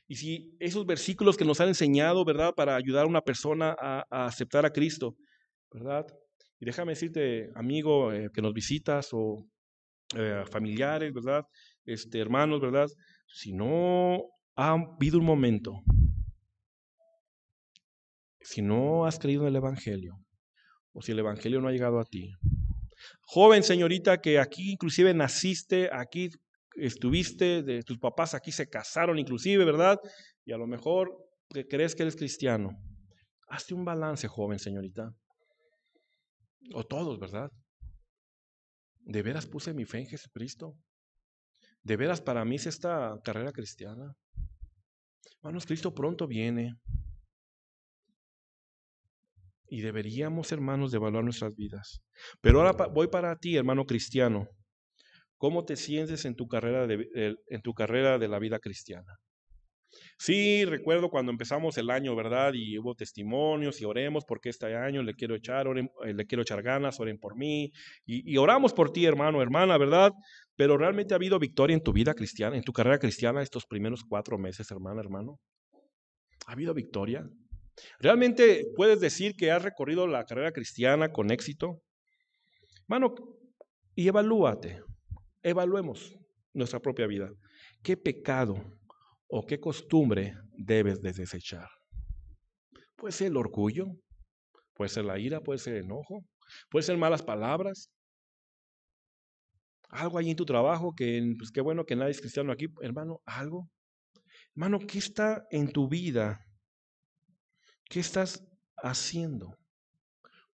Speaker 1: Y si esos versículos que nos han enseñado, ¿verdad?, para ayudar a una persona a aceptar a Cristo, ¿verdad? Y déjame decirte, amigo, que nos visitas o familiares, ¿verdad?, hermanos, ¿verdad? Si no ha habido un momento, si no has creído en el Evangelio, o si el Evangelio no ha llegado a ti, joven señorita que aquí inclusive naciste, aquí estuviste, de tus papás aquí se casaron inclusive, ¿verdad? Y a lo mejor crees que eres cristiano. Hazte un balance, joven señorita. O todos, ¿verdad? ¿De veras puse mi fe en Jesucristo? ¿De veras para mí es esta carrera cristiana? Hermanos, Cristo pronto viene. Y deberíamos, hermanos, de evaluar nuestras vidas. Pero ahora voy para ti, hermano cristiano. ¿Cómo te sientes en tu carrera de la vida cristiana? Sí, recuerdo cuando empezamos el año, ¿verdad? Y hubo testimonios y oremos porque este año le quiero echar ganas, oren por mí. Y oramos por ti, hermano, hermana, ¿verdad? Pero realmente ha habido victoria en tu vida cristiana, en tu carrera cristiana estos primeros 4 meses, hermana, hermano. ¿Ha habido victoria? ¿Realmente puedes decir que has recorrido la carrera cristiana con éxito? Hermano, y evaluemos nuestra propia vida. ¿Qué pecado o qué costumbre debes de desechar? Puede ser el orgullo, puede ser la ira, puede ser el enojo, puede ser malas palabras. Algo ahí en tu trabajo que, pues qué bueno que nadie es cristiano aquí, hermano, algo. Hermano, ¿qué está en tu vida? ¿Qué estás haciendo?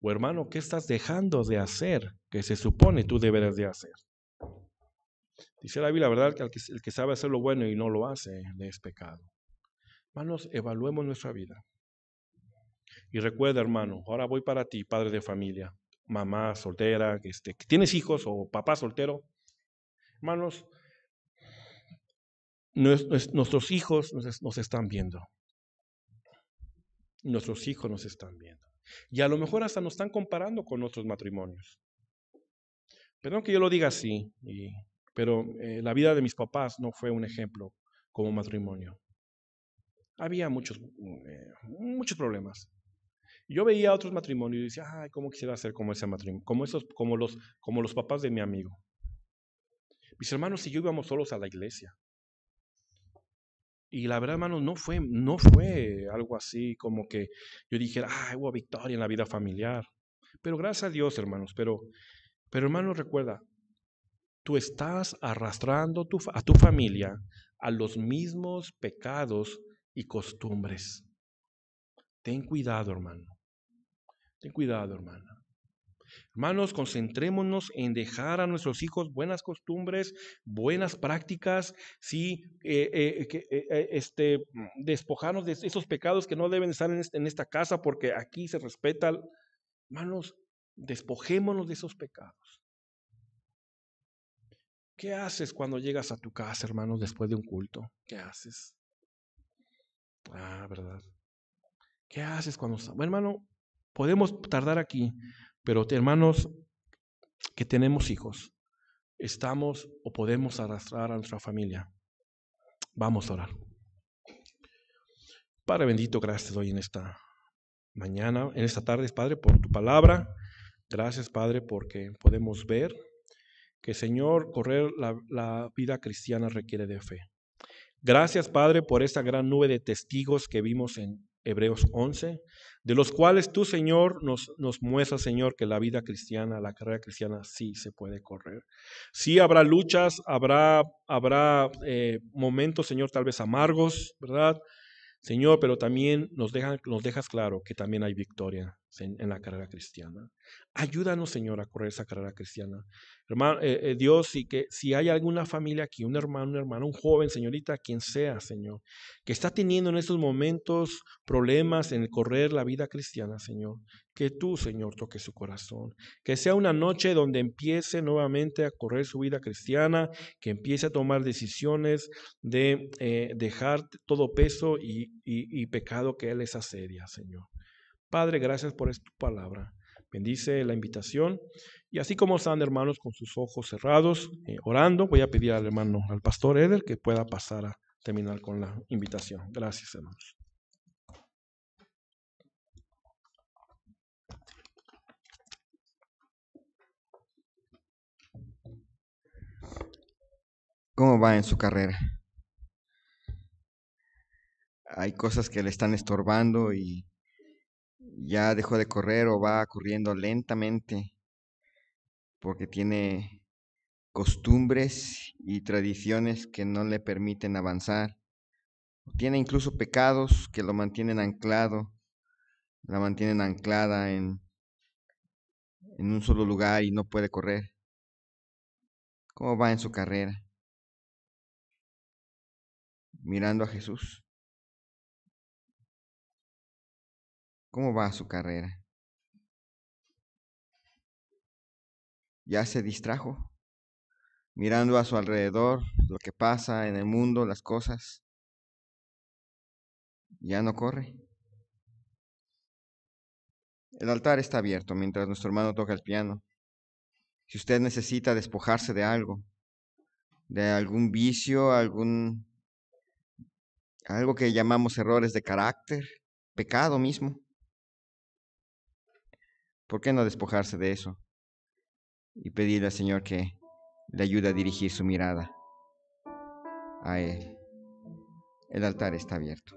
Speaker 1: O hermano, ¿qué estás dejando de hacer que se supone tú deberes de hacer? Dice la Biblia, ¿verdad?, que el que sabe hacer lo bueno y no lo hace, le es pecado. Hermanos, evaluemos nuestra vida. Y recuerda, hermano, ahora voy para ti, padre de familia, mamá soltera, que tienes hijos o papá soltero. Hermanos, nuestros hijos nos están viendo. Nuestros hijos nos están viendo. Y a lo mejor hasta nos están comparando con otros matrimonios. Perdón que yo lo diga así, pero la vida de mis papás no fue un ejemplo como matrimonio. Había muchos problemas. Yo veía otros matrimonios y decía, ay, cómo quisiera ser como ese matrimonio, como los papás de mi amigo. Mis hermanos y yo íbamos solos a la iglesia. Y la verdad, hermanos, no fue algo así como que yo dijera, hubo victoria en la vida familiar. Pero gracias a Dios, hermanos. Pero hermanos, recuerda, tú estás arrastrando a tu familia a los mismos pecados y costumbres. Ten cuidado, hermano. Ten cuidado, hermana. Hermanos, concentrémonos en dejar a nuestros hijos buenas costumbres, buenas prácticas, sí, despojarnos de esos pecados que no deben estar en esta casa porque aquí se respeta. Hermanos, despojémonos de esos pecados. ¿Qué haces cuando llegas a tu casa, hermanos, después de un culto? ¿Qué haces? ¿Verdad? ¿Qué haces cuando... Bueno, hermano, podemos tardar aquí, pero hermanos, que tenemos hijos, estamos o podemos arrastrar a nuestra familia. Vamos a orar. Padre bendito, gracias hoy en esta mañana, en esta tarde, Padre, por tu palabra. Gracias, Padre, porque podemos ver que, Señor, correr la vida cristiana requiere de fe. Gracias, Padre, por esta gran nube de testigos que vimos en Hebreos 11, de los cuales tú, Señor, nos muestras, Señor, que la vida cristiana, la carrera cristiana sí se puede correr. Sí habrá luchas, habrá momentos, Señor, tal vez amargos, ¿verdad? Señor, pero también nos dejas claro que también hay victoria. en la carrera cristiana. Ayúdanos, Señor, a correr esa carrera cristiana. Hermano, Dios, y que si hay alguna familia aquí, un hermano, un joven, señorita, quien sea, Señor, que está teniendo en estos momentos problemas en el correr la vida cristiana, Señor, que tú, Señor, toques su corazón. Que sea una noche donde empiece nuevamente a correr su vida cristiana, que empiece a tomar decisiones de dejar todo peso y pecado que Él les asedia, Señor. Padre, gracias por esta palabra. Bendice la invitación. Y así como están, hermanos, con sus ojos cerrados, orando, voy a pedir al hermano, al pastor Eder, que pueda pasar a terminar con la invitación. Gracias, hermanos.
Speaker 3: ¿Cómo va en su carrera? Hay cosas que le están estorbando y ya dejó de correr o va corriendo lentamente porque tiene costumbres y tradiciones que no le permiten avanzar. Tiene incluso pecados que lo mantienen anclado, la mantienen anclada en un solo lugar y no puede correr. ¿Cómo va en su carrera? Mirando a Jesús. ¿Cómo va su carrera? ¿Ya se distrajo? Mirando a su alrededor, lo que pasa en el mundo, las cosas. Ya no corre. El altar está abierto mientras nuestro hermano toca el piano. Si usted necesita despojarse de algo, de algún vicio, algo que llamamos errores de carácter, pecado mismo, ¿por qué no despojarse de eso? Y pedirle al Señor que le ayude a dirigir su mirada a Él. El altar está abierto.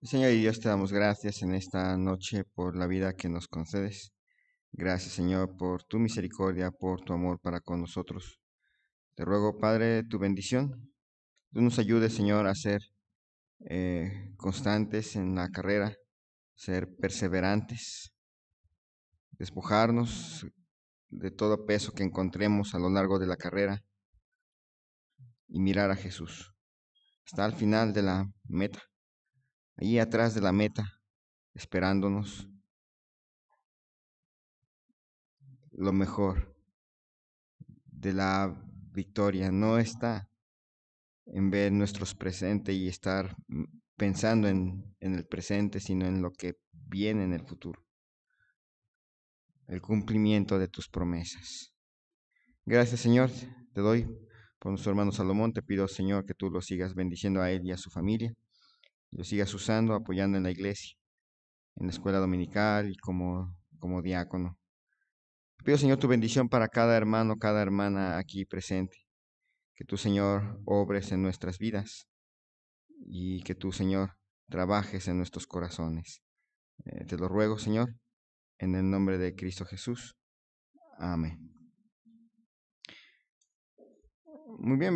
Speaker 3: Señor y Dios, te damos gracias en esta noche por la vida que nos concedes. Gracias, Señor, por tu misericordia, por tu amor para con nosotros. Te ruego, Padre, tu bendición. Tú nos ayudes, Señor, a ser constantes en la carrera, ser perseverantes, despojarnos de todo peso que encontremos a lo largo de la carrera y mirar a Jesús. Está al final de la meta, allí atrás de la meta, esperándonos lo mejor de la victoria. No está en ver nuestros presentes y estar pensando en el presente, sino en lo que viene en el futuro. El cumplimiento de tus promesas. Gracias, Señor, te doy por nuestro hermano Salomón. Te pido, Señor, que tú lo sigas bendiciendo a él y a su familia. Lo sigas usando, apoyando en la iglesia, en la escuela dominical y como diácono. Te pido, Señor, tu bendición para cada hermano, cada hermana aquí presente. Que tú, Señor, obres en nuestras vidas y que tú, Señor, trabajes en nuestros corazones. Te lo ruego, Señor, en el nombre de Cristo Jesús. Amén. Muy bien, vamos.